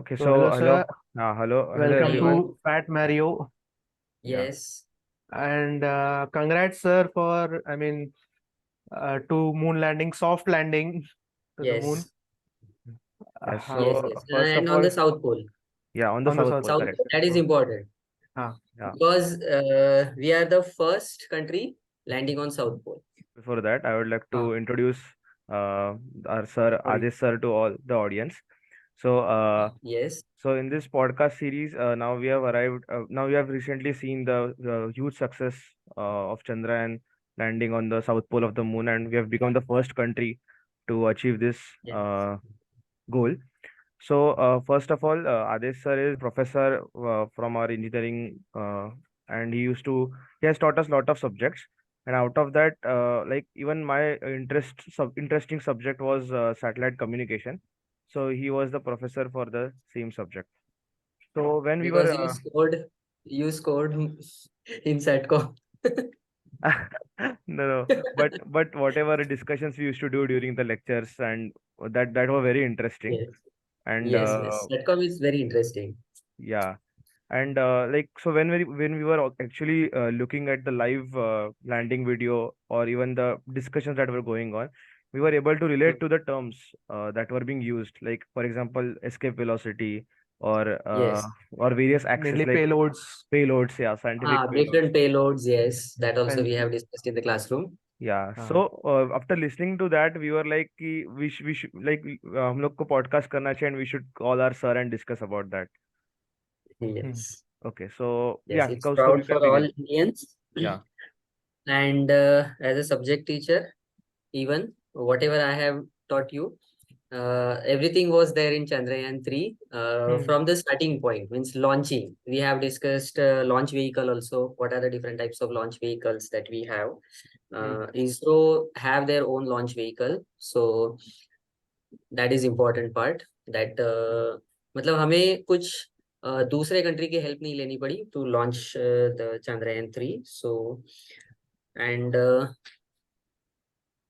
Okay, So hello so sir, hello welcome everyone. to Fat Mario, Yeah, Yes, and congrats sir for to moon landing, soft landing to the moon. yes, yeah. yes, Uh, yes. First of And on all, the South Pole. yeah, on the on the South south. Pole, South correct. Pole, that is So, important Ah, yeah, because we are the first country landing on South Pole. before that, I would like ah, to introduce uh, our sir sorry. Adesh Sir to all the audience. So, Yes, in this podcast series, now we have arrived. Now we have recently seen the huge success of Chandrayaan landing on the South Pole of the moon, and we have become the first country to achieve this yes, uh, goal. So, first of all, Adesh sir is professor from our engineering, and he has taught us lot of subjects. And out of that, like even my interesting subject was satellite communication. So he was the professor for the same subject. So when we were, because you scored in SATCOM. no, no, but whatever discussions we used to do during the lectures, and that were very interesting. Yes, And yes, yes. SATCOM is very interesting. yeah. And like so when we were actually looking at the live landing video or even the discussions that were going on, we were able to relate to the terms that were being used, like for example escape velocity Yes. or various axes Mainly like payloads payloads, yeah, scientific payloads. Different payloads. Yes, that also and we have discussed in the classroom. Yeah, ah, so after listening to that we were like कि we should like हम लोग को podcast करना चाहिए and we should call our sir and discuss about that. hmm. Yes, Okay, so yes. yeah, It's Kaustubh, you proud can for all begin. Indians. Yeah. And as a subject teacher, even whatever I have taught you, everything was there in Chandrayaan 3 Hmm. from the starting point, means launching. We have discussed launch vehicle also. What are the different types of launch vehicles that we have? Hmm. ISRO have their own launch vehicle. So that is important part. That मतलब हमें कुछ दूसरे country की help नहीं लेनी पड़ी to launch the Chandrayaan 3. So and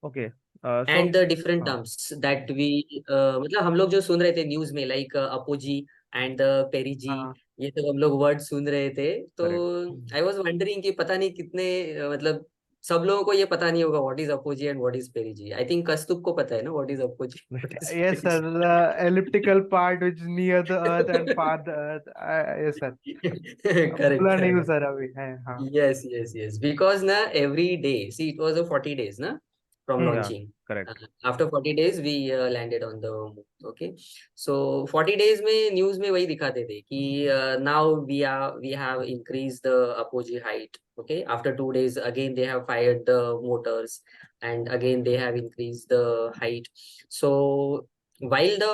Okay. and So, the different uh, terms that we मतलब हम लोग जो सुन रहे थे न्यूज में like apogee and the perigee, Ah, ये सब हम लोग वर्ड सुन रहे थे. तो correct. hmm. I was wondering कि पता नहीं कितने मतलब सब लोगों को ये पता नहीं होगा what is apogee and what is perigee. I think Kaustubh को पता है ना what is apogee what is Yes sir, perigee. the elliptical part which is near the earth and far the earth. Yes sir. Correct भूला नहीं हूँ correct. Sir अभी है हाँ. Yes, yes, yes. Because na every day, see, it was a 40 days, na, from Hmm. Yeah, launching. correct. After 40 days, we landed on the moon. Okay, so 40 days में news में वही दिखाते थे कि now we have increased the apogee height. Okay, after 2 days again they have fired the motors and again they have increased the height. So while the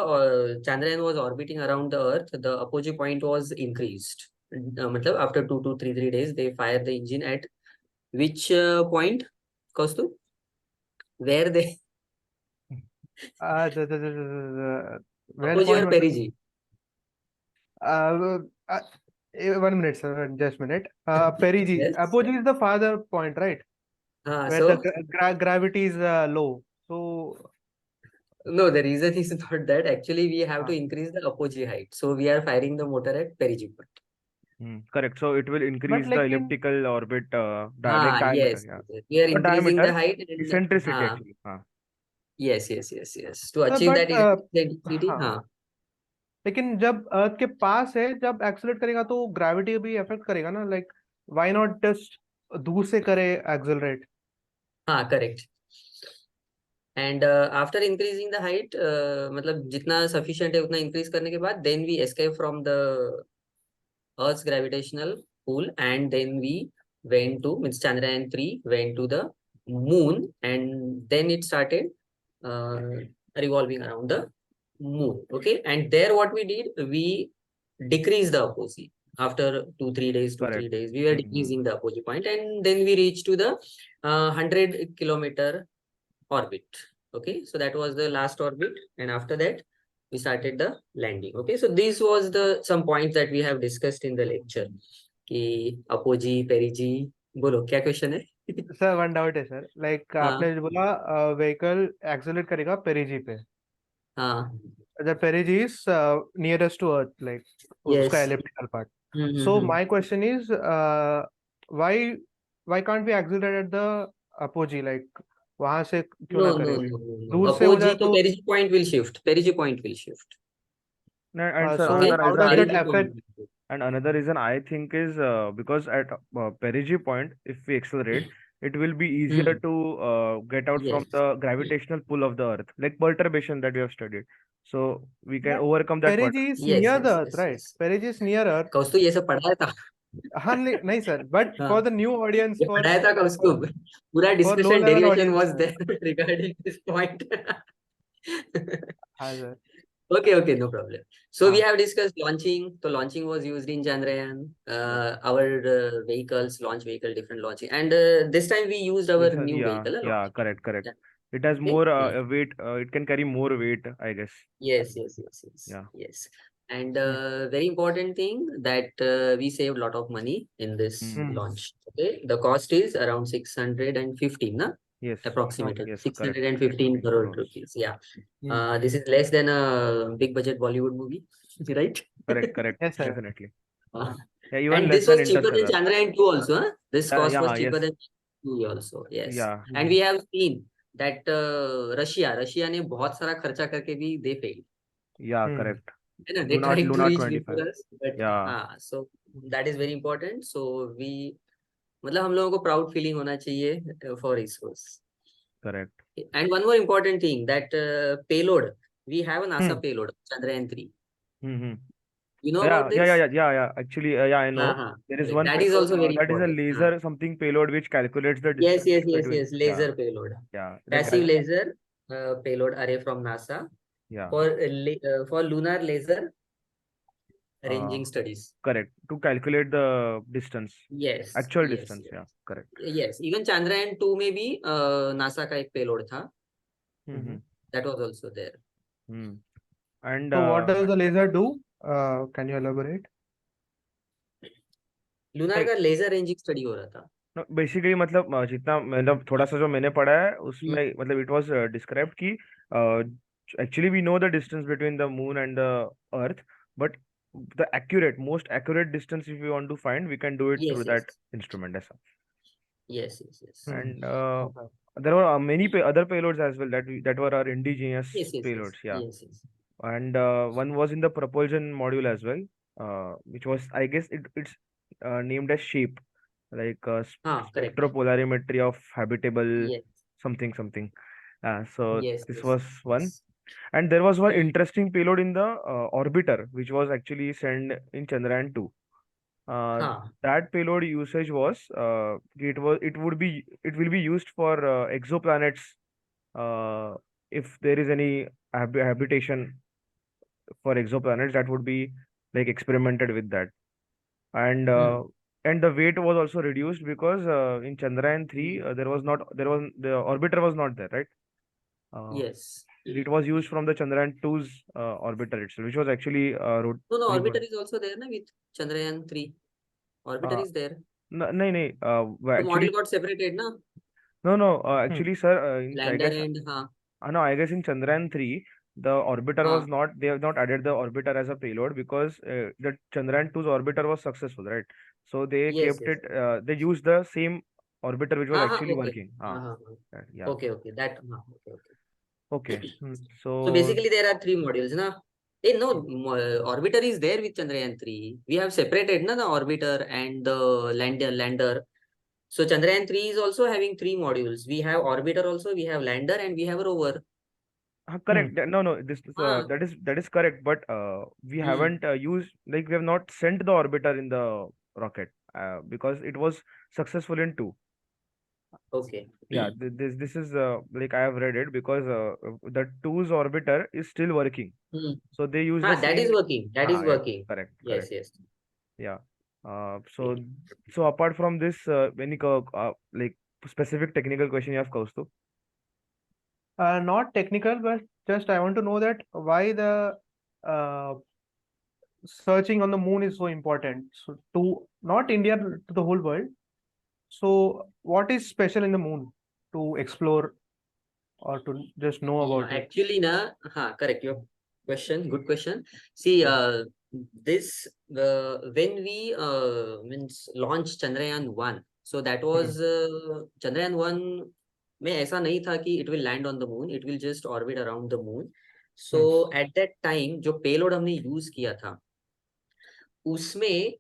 Chandrayaan was orbiting around the Earth, the apogee point was increased. मतलब after 2 to 3 days they fire the engine at which point, Kaustu? Where they Where apogee point or was it? perigee? Uh, uh, 1 minute, sir. Just a minute. Perigee. Yes. Apogee is the farther point, right? Where the So gravity is low. So, no, the reason is not that. Actually, we have to uh, increase the apogee height. So we are firing the motor at perigee point. Correct. So it will but increase the like in elliptical orbit like diameter. Yes, Yeah. yes. We are Not increasing the diameter, height and eccentricity actually. yes, yes, yes, yes. To sir, achieve but that eccentricity, हाँ, लेकिन जब अर्थ के पास है, जब accelerate करेगा तो gravity भी affect करेगा ना, लाइक व्हाई नॉट जस्ट दूर से करे accelerate. correct. And after increasing the height, मतलब जितना sufficient है उतना increase करने के बाद, then we escape from the Earth's gravitational pull, and then we went to, means Chandrayaan 3 went to the moon, and then it started uh, revolving around the moon. Okay, and there what we did, we decreased the apogee. After 2 3 days, Correct. we were Mm-hmm. decreasing the apogee point, and then we reached to the 100-kilometer orbit. Okay, so that was the last orbit, and after that we started the landing. Okay, so this was the some points that we have discussed in the lecture कि apogee perigee. बोलो क्या question है. Sir one doubt है sir, like हाँ आपने जो बोला vehicle accelerate करेगा पेरिजी पे, हाँ the perigee is nearest to Earth, like uska Yes. elliptical part. So my question is, why can't we accelerate at the apogee? Like वहां से क्यों ना No, no, करें? no, no, no. दूर से हो जाए Apogee to तो perigee point will shift. Perigee point will shift. And sir, so Okay. another how reason does that Perigee point affect? will shift. and another reason I think is because at perigee point, if we accelerate, it will be easier Hmm. to get out from Yes. the gravitational pull of the Earth, like perturbation that we have studied. So we can But overcome that perigee is Yes, near the yes, Earth, yes, right? yes. Perigee is near Earth. कौस्तु ये सब पढ़ाया था. हाँ नहीं sir, but हाँ, for the new audience, ये पढ़ाया था कौस्तु. पूरा for low discussion level derivation audience, was there regarding this point. हाँ sir. Okay, okay, no problem. So we हाँ. have discussed launching. So launching was used in Chandrayaan. Our vehicles, launch vehicle, different launching, and this time we used our This one, new yeah, vehicle, yeah, launch correct, vehicle. correct. Yeah. It has Okay. more weight. It can carry more weight, I guess. Yes, yes, yes, yes, Yeah. yes. And Hmm. very important thing that we saved a lot of money in this Mm. Hmm. launch. Okay, the cost is around 615, na? Yes. Okay. Approximately Yes, correct. 615 15 crore crores. rupees. Yeah. Hmm. This is less than a big budget Bollywood movie, right? Correct, correct. Yes sir. Definitely. Uh, Yeah, even and less this than was cheaper than Interstellar. Chandrayaan 2 also. Huh? This Yeah, cost was yeah, yes. cheaper than 2 also. Yes. Yeah, And Hmm. we have seen that Russia ने बहुत सारा खर्चा करके भी they failed. yeah, Hmm. correct. You know, they tried to Luna reach 25. before us, but Yeah, so that is very important. So we, मतलब हम लोगों को proud feeling होना चाहिए for ISROs. correct. And one more important thing that payload, we have a Hmm. NASA payload, Chandrayaan 3. Mm-hmm. You know Yeah, about yeah, yeah, this? yeah, yeah, yeah. Actually, yeah, I know. There is Correct. one That is payload also very that is a important. laser something payload which calculates the Yes, distance yes, yes, between. yes. Yeah, Laser payload. yeah, Passive laser payload array from NASA yeah. for lunar laser Uh, ranging studies. correct. To calculate the distance, Yes, actual yes, distance. yes. Yeah, correct. Yes, even Chandrayaan 2 में भी NASA का एक payload था. Mm-hmm. That was also there. Mm. And So what does the laser do? Can you elaborate? Lunar like का laser ranging study हो रहा था. no, basically मतलब जितना मतलब थोड़ा सा जो मैंने पढ़ा है हम्म, उसमें मतलब it was described कि actually we know the distance between the moon and the earth, but the most accurate distance if we want to find we can do it through yes, that yes, instrument ऐसा. yes, yes, yes, Hmm. And Okay. there were many other payloads as well that were our indigenous yes, yes, yes, payloads, yeah. yes, yes. And one was in the propulsion module as well, which was I guess it's named as shape, like Correct. spectropolarimetry of habitable Yes, something something. So yes, this yes, was one. yes. And there was one interesting payload in the orbiter which was actually sent in Chandrayaan 2. uh, हाँ, that payload usage was it will be used for exoplanets, uh, if there is any habitation for exoplanets that would be like experimented with that. And hmm, the weight was also reduced because in Chandrayaan 3 there was the orbiter was not there, right? uh, yes. it was used from the Chandrayaan 2's orbiter itself, which was actually No, no, very orbiter good. is also there, na, with Chandrayaan 3. Orbiter uh, is there. no, no, The actually model got separated, na? no, Hmm. actually sir, I Lander guess and no, I guess in Chandrayaan 3, the orbiter was हाँ, not, they have not added the orbiter as a payload because the Chandrayaan 2's orbiter was successful, right? So they yes, kept yes. it, they used the same orbiter which was actually Okay. working. Yeah. Okay, okay. That, okay, okay. Okay. Hmm. So So, basically there are three modules, na? No, orbiter is there with Chandrayaan 3. We have separated, na, the orbiter and the lander. So Chandrayaan 3 is also having three modules. We have orbiter also, we have lander, and we have rover. Hmm. correct. No, Ah, that is correct. But we hmm, haven't used, like we have not sent the orbiter in the rocket because it was successful in two. okay. Yeah, this is like I have read it because the two's orbiter is still working. Hmm. So they use the That is same. working. That is Yeah, working. correct, Yes, correct. yes. Yeah. So apart from this, any like specific technical question you have, Kaustup? Not technical, but just I want to know that why the uh, searching on the moon is so important. So to not India, to the whole world. So what is special in the moon to explore or to just know about it? Actually, na, correct. Good question. See, Yeah. this when we means launched Chandrayaan 1, so that Hmm. was Chandrayaan 1 में ऐसा नहीं था कि it will land on the moon, it will just orbit around the moon. Hmm. So at that time जो payload हमने use किया था, उसमें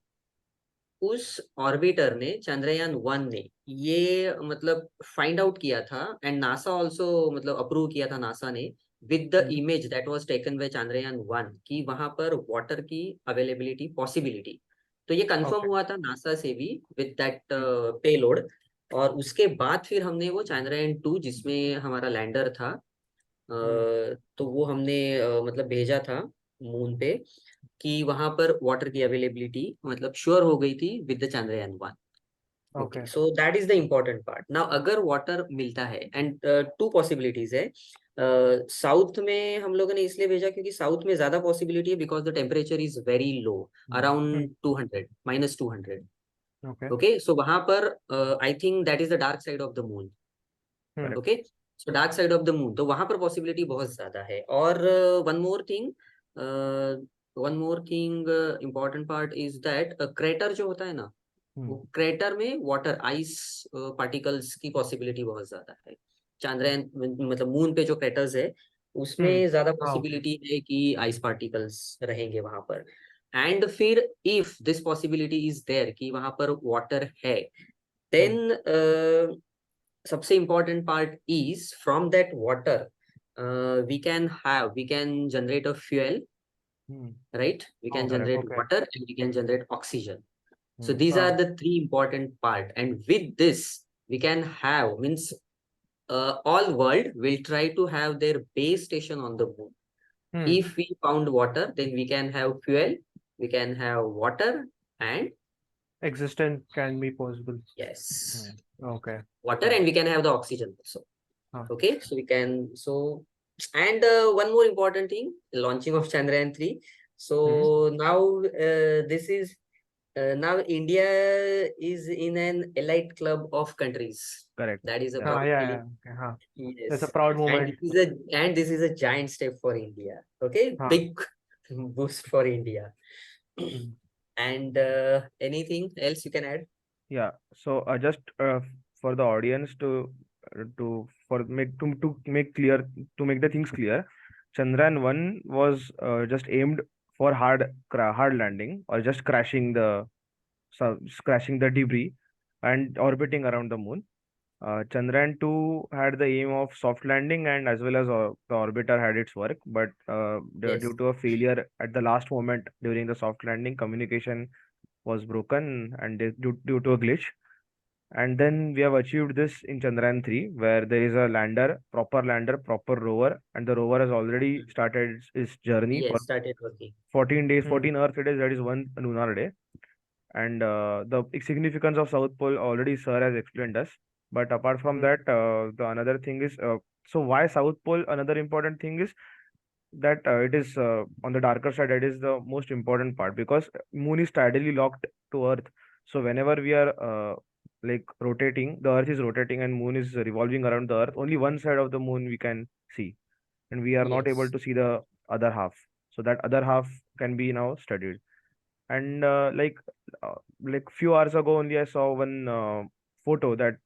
उस ऑर्बिटर ने Chandrayaan 1 ने ये मतलब फाइंड आउट किया था, एंड नासा ऑल्सो मतलब अप्रूव किया था नासा ने with the Hmm. Image that was taken by Chandrayaan 1 कि वहां पर वाटर की अवेलेबिलिटी पॉसिबिलिटी, तो ये कंफर्म Okay. हुआ था नासा से भी विद दैट Hmm. पेलोड। और उसके बाद फिर हमने वो Chandrayaan 2 जिसमें हमारा लैंडर था, Hmm. तो वो हमने मतलब भेजा था मून पे कि वहां पर वाटर की अवेलेबिलिटी मतलब श्योर हो गई थी with the Chandrayaan 1। Okay, Okay. So that is the important part. Now अगर वाटर मिलता है, एंड टू पॉसिबिलिटीज है, साउथ में हम लोगों ने इसलिए भेजा क्योंकि साउथ में ज्यादा पॉसिबिलिटी है because the temperature is very low, Hmm. Around 200 -200। Okay. Okay, so वहां पर I think that is the dark side of the moon. Hmm. Correct. Okay, so dark side of the moon, तो वहां पर possibility बहुत ज्यादा है। और one more thing important part is that crater जो होता है ना, Hmm. वो क्रेटर में वाटर आइस पार्टिकल्स की पॉसिबिलिटी बहुत ज्यादा है। चांद्रयान मतलब मून पे जो क्रेटर्स है Hmm. उसमें ज्यादा Okay. पॉसिबिलिटी है कि आइस पार्टिकल्स रहेंगे वहां पर। एंड फिर if this possibility is there कि वहां पर वाटर है, Hmm. देन सबसे important part is from that water we can generate a fuel, Hmm. right? We can Okay. Correct. generate Okay. water and we can generate oxygen. So Hmm. these are Ah. the three important part, and with this we can have means all world will try to have their base station on the moon. Hmm. If we found water, then we can have fuel, we can have water, and Existence can be possible. yes, Okay. water, Ah. and we can have the oxygen also. Ah. Okay, so we can so, and one more important thing, launching of Chandrayaan 3. Hmm. So now this is now India is in an elite club of countries. Correct. That is a Yeah. Ah. proud Yeah. feeling. Yeah. Okay. Ah. That's a Yes, proud and moment. this is a giant step for India. Okay, Ah. big boost for India. Hmm. And anything else you can add? Yeah. So just for the audience to make clear, to make the things clear, Chandrayaan 1 was just aimed for hard landing, or just crashing the debris and orbiting around the moon. Chandrayaan 2 had the aim of soft landing, and as well as the orbiter had its work, but due Yes, to a failure at the last moment during the soft landing, communication was broken, and due to a glitch. And then we have achieved this in Chandrayaan 3, where there is a lander, proper rover, and the rover has already started its journey for yes, started working. 14 days, Hmm. 14 Earth days, that is one lunar day. And the significance of South Pole already Sir has explained us. But apart from Hmm. that, the another thing is, so why South Pole? Another important thing is that it is on the darker side. It is the most important part, because moon is tidally locked to Earth. So whenever we are like rotating, the Earth is rotating and moon is revolving around the Earth. Only one side of the moon we can see, and we are not able Yes, to see the other half. So that other half can be now studied. And like few hours ago only I saw one photo that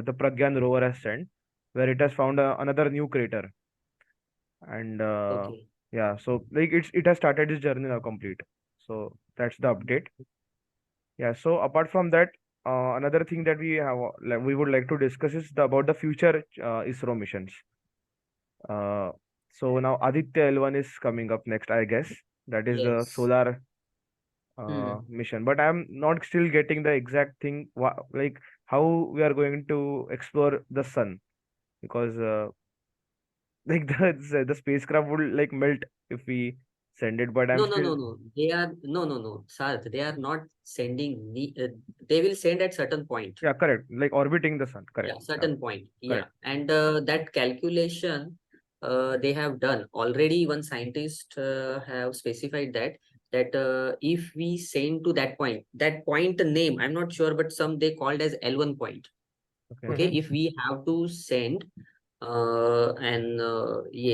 the Pragyan rover has sent, where it has found another new crater. And okay. yeah, so like it has started its journey now complete. So that's the update. Yeah, so apart from that, another thing that we would like to discuss is about the future ISRO missions. uh, so now Aditya L1 is coming up next, I guess. That is the Yes. solar Hmm. mission, but I'm not still getting the exact thing, like how we are going to explore the sun, because like the spacecraft would like melt if we send it, but I'm No, no, still. no, no. They are no, no, no. Sarth, they are not sending me. They will send at certain point. Yeah, correct, like orbiting the sun, correct. Yeah, certain point. Yeah, Correct. and that calculation they have done already. One scientist have specified that if we send to that point name I'm not sure, but some they called as L1 point. Okay. Okay, Hmm. if we have to send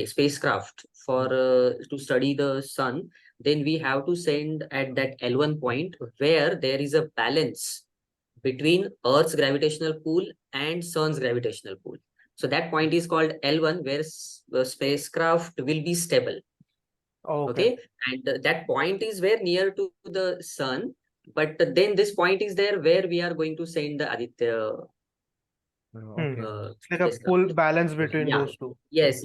spacecraft for to study the sun, then we have to send at that L1 point where there is a balance between Earth's gravitational pull and Sun's gravitational pull. So that point is called L1, where the spacecraft will be stable. Okay. Okay, and that point is where near to the sun, but then this point is there where we are going to send the Aditya Okay. It's like a spacecraft. full balance between Yeah. those two. Yes.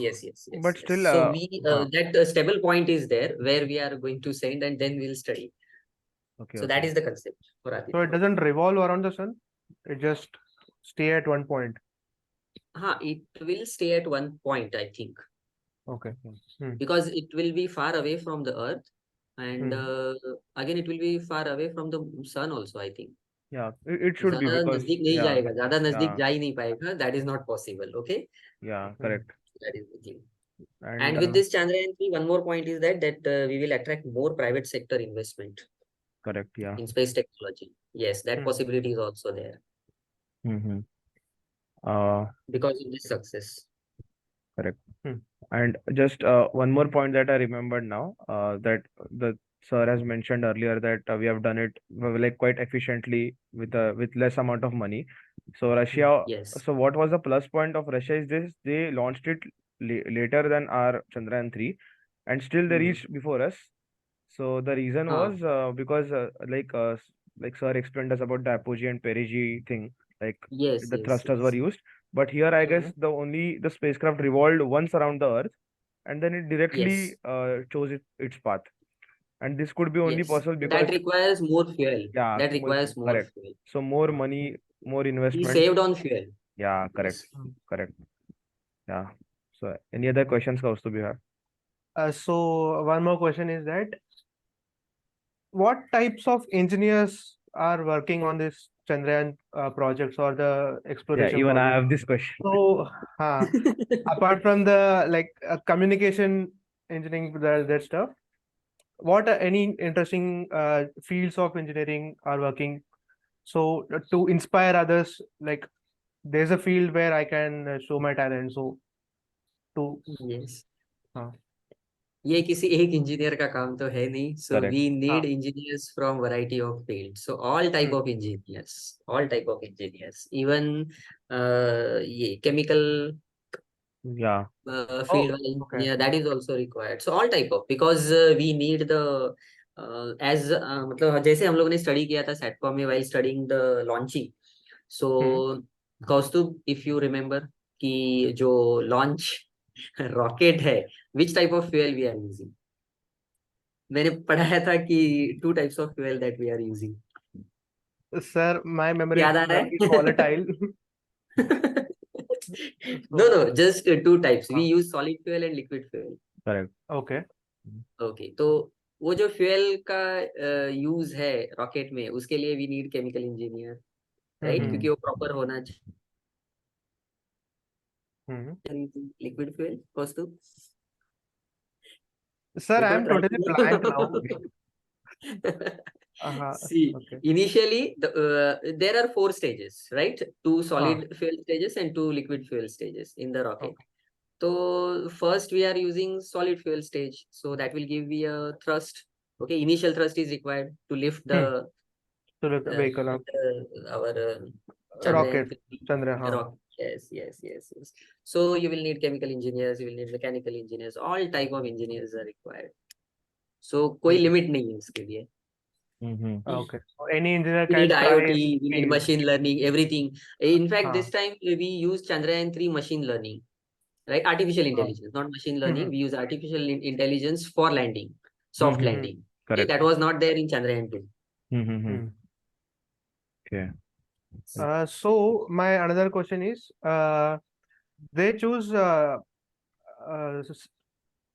But still, So we huh, that stable point is there where we are going to send, and then we'll study. okay, So that okay. is the concept for So it Aditya. doesn't revolve around the sun. It just stay at one point. It will stay at one point, I think, Okay. because it will be far away from the Earth, and Hmm. again it will be far away from the sun also, I think. Yeah, it should be ज्यादा because नजदीक नहीं yeah, जाएगा, ज्यादा नजदीक yeah, जा ही नहीं पाएगा. That is not possible. Okay, yeah, Hmm. correct. that is the thing. And And with this Chandrayaan 3, one more point is that we will attract more private sector investment correct, yeah. in space technology. Yes, that Hmm. possibility is also there Mm-hmm. Uh, because of this success. correct. Hmm. And just one more point that I remembered now, that the sir has mentioned earlier that we have done it like quite efficiently with less amount of money. So Russia, Yes. so what was the plus point of Russia is this: they launched it later than our Chandrayaan 3, and still they Mhm. reached before us. So the reason Huh. was because like sir explained us about the apogee and perigee thing, like Yes, the yes, thrusters were yes. used. But here, I guess Mhm. the spacecraft revolved once around the Earth, and then it directly Yes, chose its path. And this could be only yes. possible That because requires more fuel. yeah, That requires more correct. fuel. So more money, more He investment. saved on fuel. Yeah, correct, Yes. correct. Yeah. So any other questions, Kaustubh, you have? So one more question is that what types of engineers are working on this Chandrayaan projects or the Yeah, exploration even I project? have this question. So, apart from the communication engineering, that stuff, what are any interesting fields of engineering are working? So to inspire others, like there's a field where I can show my talent. So to Yes. uh, ये किसी एक engineer का काम तो है नहीं. So Correct. we uh, need engineers from variety of fields. So all type hmm, of engineers, even ये chemical Yeah. field oh, वाले okay. engineer, that is also required. So all type of, because we need the as मतलब जैसे हम लोगों ने study किया था SATCOM में while studying the launching. So Hmm. Kaustubh, if you remember कि जो launch रॉकेट है, which type of fuel we are using? मैंने पढ़ाया था कि two types of fuel that we are using. Sir, my memory is याद आ रहा very है? volatile. No, So, just two types. We uh, use solid fuel and liquid fuel. Correct. okay. Okay, तो वो जो फ्यूल का use है rocket में, उसके लिए we need chemical engineer, right? Mm-hmm. Mm-hmm. क्योंकि वो प्रॉपर होना Mm-hmm. चाहिए. Liquid fuel cost. Sir, एक I बार am try totally blank now. करो. See, Okay. initially there are four stages, right? Two Uh, solid fuel stages and two liquid fuel stages in the rocket. okay. So first we are using solid fuel stage, so that will give me a thrust. Okay, initial thrust is required to lift Hmm. the So the vehicle, our rocket, Chandrayaan 3 Chandra, rocket. Yes. So you will need chemical engineers, you will need mechanical engineers, all type of engineers are required. So कोई Hmm. Limit नहीं है उसके लिए. Mm-hmm. Okay. So any engineer We need can try IoT, his we need field. machine learning, everything. In fact, Uh, this time we use Chandrayaan 3 machine learning, right? Artificial uh, intelligence, not machine learning. hmm. We use artificial intelligence for landing, soft Mm-hmm. Hmm. landing. Okay, Correct. that was not there in Chandrayaan 2. Mm-hmm. Hmm. Okay. So my another question is, they choose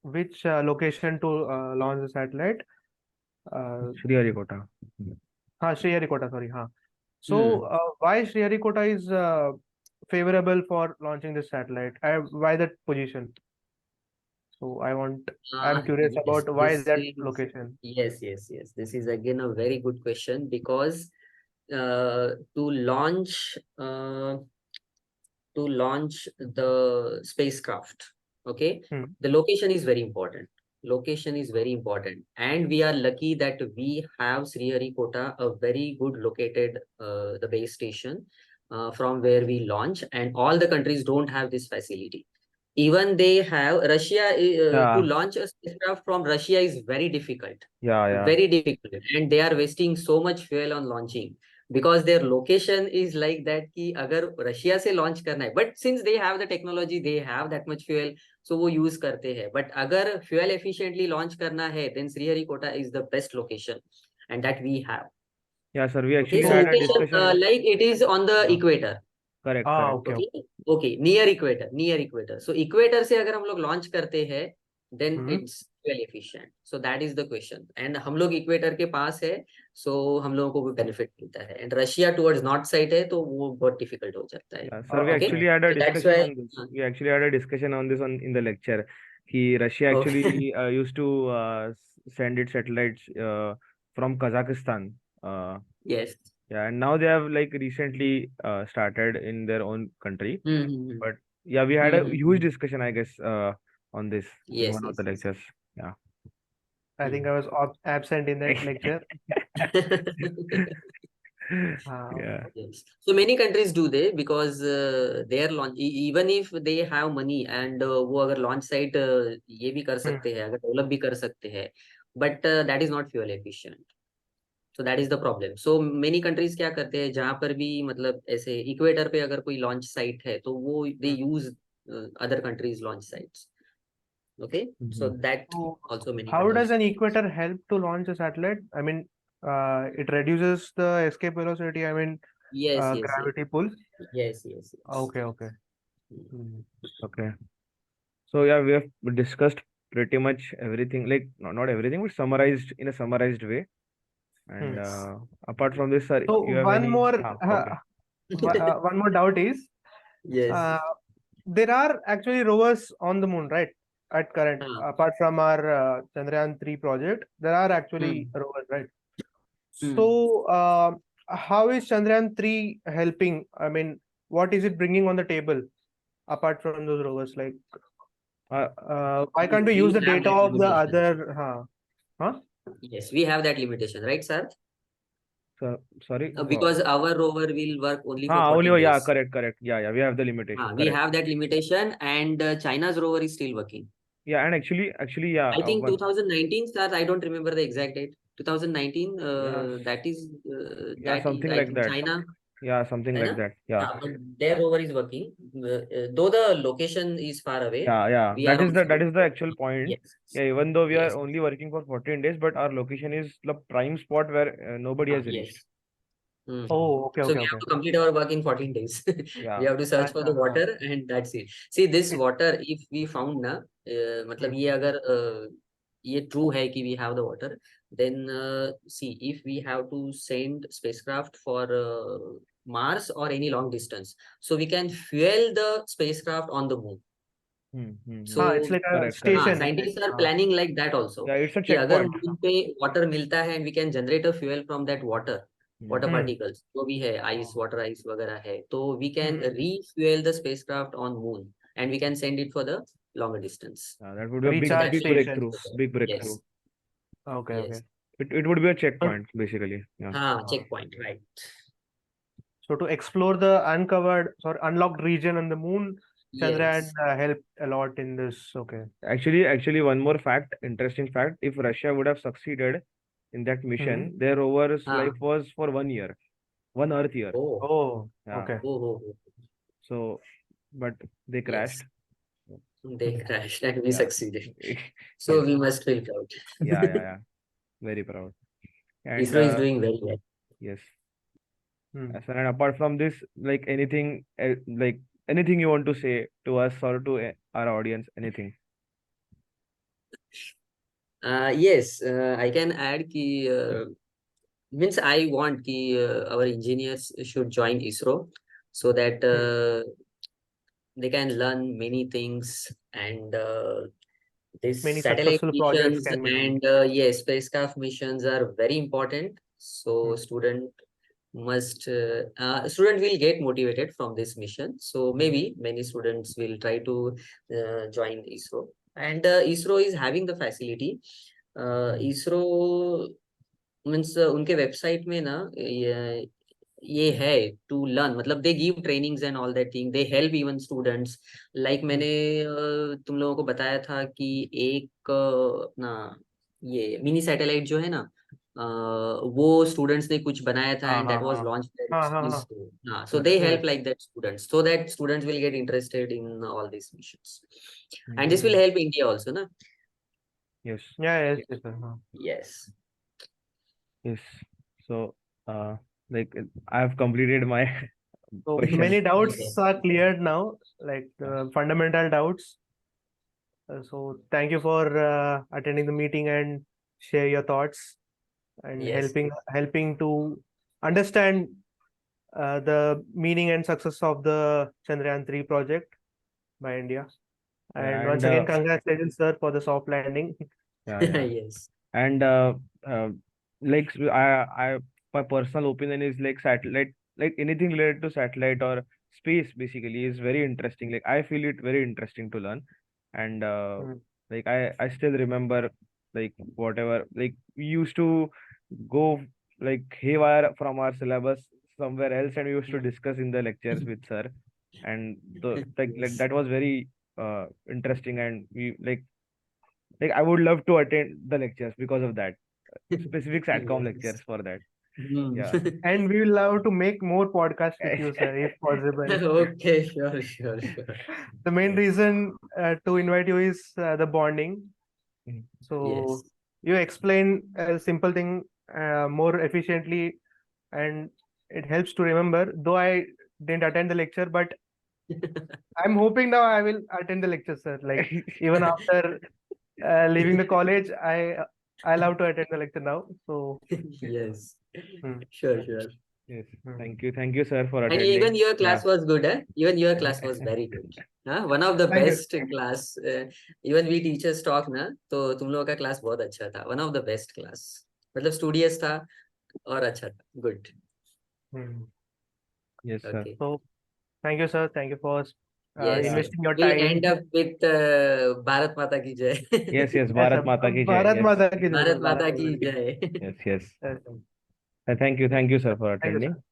which location to launch the satellite. Sriharikota. Sriharikota, sorry. So Hmm. why Sriharikota is favorable for launching this satellite? Why that position? So I'm curious Yes, about why this that is location. yes. This is again a very good question, because to launch to launch the spacecraft, okay, Hmm. the location is very important. Location is very important, and we are lucky that we have Sriharikota, a very good located the base station from where we launch, and all the countries don't have this facility. Even they have Russia to Yeah, launch a spacecraft from Russia is yeah, yeah, very difficult, and they are wasting so much fuel on launching because their location is like that कि अगर Russia से launch करना है, but since they have the technology, they have that much fuel, so वो use करते हैं. But अगर fuel efficiently launch करना है, then Sriharikota is the best location, and that we have. yeah, sir. We Okay, actually so had a So, location discussion. like it is on the uh, equator. Correct, correct. okay. Okay, okay, near equator, near equator. So equator से अगर हम लोग launch करते हैं, then Hmm. it's well efficient. So that is the question. And हम लोग equator के पास है, so हम लोगों को भी benefit मिलता है. And Russia towards north side है, तो वो बहुत difficult हो जाता है. Yeah, sir. We Okay, actually had a so that's discussion why. on this. We actually had a discussion on this in the lecture. Russia Okay. actually used to send its satellites from Kazakhstan. Yes. Yeah, and now they have like recently started in their own country. Mm-hmm. But yeah, we had a huge Mm-hmm. discussion, I guess, on this in Yes, one of yes, the yes. lectures. Yeah. I think I was absent in that lecture. Yeah. Yes. So many countries do they because their launch even if they have money and वो अगर launch site ये भी कर Hmm. सकते हैं अगर develop भी कर सकते हैं but that is not fuel efficient. So that is the problem. So many countries क्या करते हैं जहाँ पर भी मतलब ऐसे इक्वेटर पे अगर कोई launch site है तो वो they use other countries launch sites. Okay. So Mhm. that So, also many how does countries. an equator help to launch a satellite? I mean, it reduces the escape velocity. I mean, Yes, yes, yes, gravity pull. yes, yes, yes. Okay, okay. Mm. Hmm. Okay. So yeah, we have discussed pretty much everything, like not everything, but summarized in a summarized way. And Hmm. apart from this, sir, So you have one any? more, Okay. one more doubt is, Yes. uh, there are actually rovers on the moon, right? At current, हाँ. apart from our Chandrayaan 3 project, there are actually Hmm. rovers, right? Hmm. So, how is Chandrayaan 3 helping? I mean, what is it bringing on the table apart from those rovers? Like, Uh, why can't we use We the have data that of the limitation. other? Huh? Yes, we have that limitation, right, sir? so, sorry. Because our rover will work only for Ah, 14 only yeah, days. correct, correct. Yeah, yeah, we have the limitation. We Correct. have that limitation, and China's rover is still working. Yeah, and actually, yeah, I think one. 2019, sir. I don't remember the exact date. 2019. Yeah, That is yeah, something I like think that. China. Yeah, something है like ना? that. Yeah, But their rover is working. Though the location is far away, yeah, yeah. we are That also is the actual point. yes, Yeah, even though we are yes, only working for 14 days, but our location is the prime spot where nobody has reached. yes. Hmm. Oh, okay, So okay, we okay. have to complete our work in 14 days. We Yeah. have to search for the Acha, water and that's it. See this water if we found ना मतलब hmm. ये अगर ये true है कि we have the water then see if we have to send spacecraft for Mars or any long distance so we can fuel the spacecraft on the moon. It's So like a Correct, correct. हाँ station. Like, scientists are planning like that also Yeah, it's a कि अगर checkpoint. moon पे water मिलता है and we can generate a fuel from that water water hmm. particles जो भी है ice water ice वगैरह है तो we can Hmm. refuel the spacecraft on moon and we can send it for the longer distance. That would be a So Recharge that big will station. breakthrough. be Big breakthrough. yes, Okay, okay. yes. It would be a But, checkpoint, basically. Yeah. Checkpoint, right. so to explore the uncovered or unlocked region on the moon, Chandrayaan Yes. helped a lot in this. Okay. Actually, one more fact, interesting fact. If Russia would have succeeded in that Hmm. mission, their rover's हाँ. life was for 1 year, one Earth year. Oh. Oh, Yeah. okay. Oh. So, but they crashed. Yes. They crashed and we Yeah. succeeded. So Yes. we must feel proud. Yeah. Very proud. And ISRO is doing very well. yes. Hmm. Sir, and apart from this, like anything you want to say to us or to our audience, anything. Yes, I can add ki means I want ki our engineers should join ISRO so that they can learn many things and these Many satellite successful projects missions can be done. and yes, spacecraft missions are very important. So Hmm. student student will get motivated from this mission. So maybe many students will try to join ISRO. And ISRO is having the facility. ISRO means उनके website में ना ये है to learn, मतलब they give trainings and all that thing, they help even students. Like मैंने तुम लोगों को बताया था कि एक अपना ये मिनी सैटेलाइट जो है ना, वो स्टूडेंट्स ने कुछ बनाया था हाँ एंड हाँ दैट वाज हाँ लॉन्च हाँ हाँ हाँ इसरो। हाँ, सो दे correct help yes like that students, so that students will get interested in all these missions, and this will Hmm. help India also, na? yes Yeah, yes, sir. Yes. yes so uh like I have completed my So question. many doubts Okay. are cleared now, like the fundamental doubts. So thank you for attending the meeting and share your thoughts and Yes. helping to understand the meaning and success of the Chandrayaan 3 project by India. Yeah, And once and again, congratulations, sir, for the soft landing. yeah. Yes. And uh, like I my personal opinion is like satellite, like anything related to satellite or space basically is very interesting. Like I feel it very interesting to learn. And Mm. like I still remember like whatever, like we used to go like haywire from our syllabus somewhere else, and we used to discuss in the lectures with sir. And the like Yes. that was very interesting, and we like I would love to attend the lectures because of that. Specific SATCOM lectures Yes. for that. Hmm. Yeah. And we will love to make more podcasts with you, sir, if possible. Okay, sure, sure, sure. The main Yes. reason to invite you is the bonding. Mhm. So Yes. you explain a simple thing more efficiently, and it helps to remember. Though I didn't attend the lecture, but I'm hoping now I will attend the lecture, sir. Like even after leaving the college, I love to attend the lecture now. So Yes. hmm, Sure, sure. Yes. hmm. Thank you, sir, for And even attending. your Yeah. class was good, eh? Even your class was very good. हाँ, one of the Thank you. best class. Even we teachers talk ना, तो तुम लोगों का class बहुत अच्छा था. One of the best class. मतलब studious था और अच्छा था. Good. Hmm. Yes, sir. Okay. So thank you, sir. Thank you for Yes, yes. investing your We'll time. end up with Bharat Mata ki jai. Yes, Yes, sir. Bharat Mata ki jai. Bharat Yes. Mata ki jai, sir. Bharat Bharat Mata Mata ki ki jai. Yes. jai. Thank you, sir, for Thank you, attending. sir.